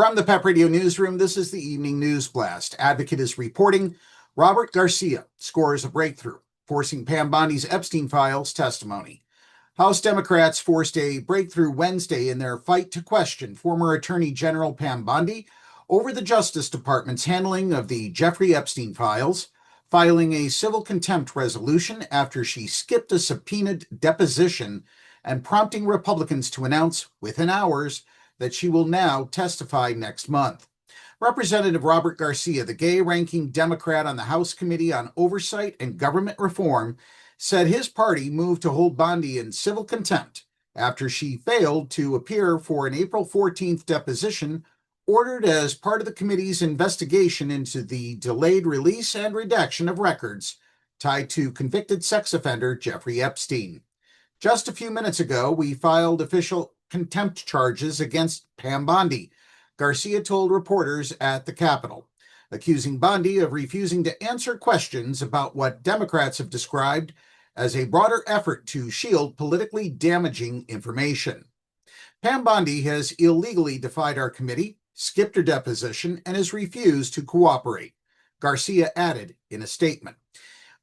From the PEP Radio Newsroom, this is the Evening News Blast. Advocate is reporting Robert Garcia scores a breakthrough, forcing Pam Bondi's Epstein files testimony. House Democrats forced a breakthrough Wednesday in their fight to question former Attorney General Pam Bondi over the Justice Department's handling of the Jeffrey Epstein files, filing a civil contempt resolution after she skipped a subpoenaed deposition and prompting Republicans to announce within hours that she will now testify next month. Representative Robert Garcia, the gay-ranking Democrat on the House Committee on Oversight and Government Reform, said his party moved to hold Bondi in civil contempt after she failed to appear for an April 14th deposition ordered as part of the committee's investigation into the delayed release and redaction of records tied to convicted sex offender Jeffrey Epstein. Just a few minutes ago, we filed official contempt charges against Pam Bondi, Garcia told reporters at the Capitol, accusing Bondi of refusing to answer questions about what Democrats have described as a broader effort to shield politically damaging information. Pam Bondi has illegally defied our committee, skipped her deposition, and has refused to cooperate, Garcia added in a statement.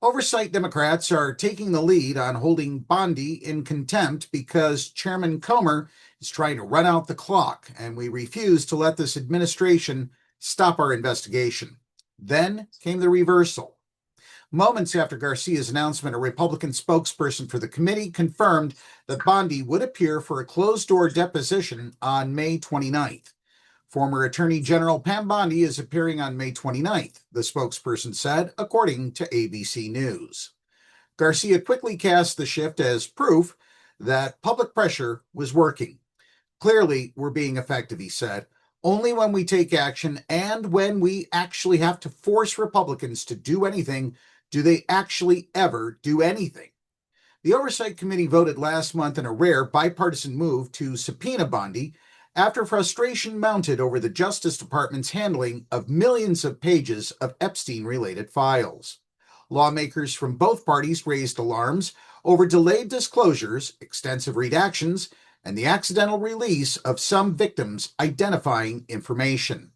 Oversight Democrats are taking the lead on holding Bondi in contempt because Chairman Comer is trying to run out the clock, and we refuse to let this administration stop our investigation. Then came the reversal. Moments after Garcia's announcement, a Republican spokesperson for the committee confirmed that Bondi would appear for a closed-door deposition on May 29th. Former Attorney General Pam Bondi is appearing on May 29th, the spokesperson said, according to ABC News. Garcia quickly cast the shift as proof that public pressure was working. Clearly, we're being effective, he said. Only when we take action and when we actually have to force Republicans to do anything do they actually ever do anything. The Oversight Committee voted last month in a rare bipartisan move to subpoena Bondi after frustration mounted over the Justice Department's handling of millions of pages of Epstein-related files. Lawmakers from both parties raised alarms over delayed disclosures, extensive redactions, and the accidental release of some victims' identifying information.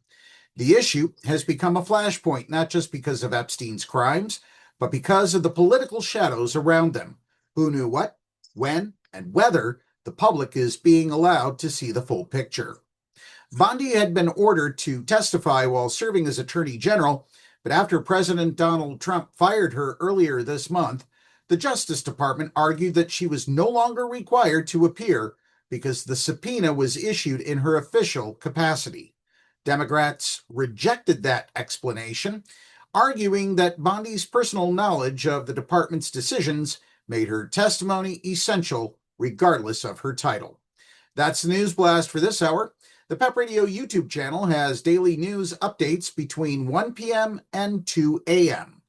The issue has become a flashpoint not just because of Epstein's crimes, but because of the political shadows around them. Who knew what, when, and whether the public is being allowed to see the full picture. Bondi had been ordered to testify while serving as Attorney General, but after President Donald Trump fired her earlier this month, the Justice Department argued that she was no longer required to appear because the subpoena was issued in her official capacity. Democrats rejected that explanation, arguing that Bondi's personal knowledge of the department's decisions made her testimony essential regardless of her title. That's the News Blast for this hour. The PEP Radio YouTube channel has daily news updates between 1 p.m. and 2 a.m.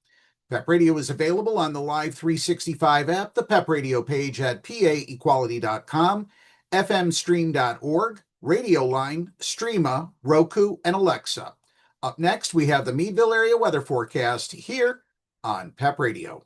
PEP Radio is available on the Live 365 app, the PEP Radio page at paequality.com, fmstream.org, Radio Line, Streama, Roku, and Alexa. Up next, we have the Meadville area weather forecast here on PEP Radio.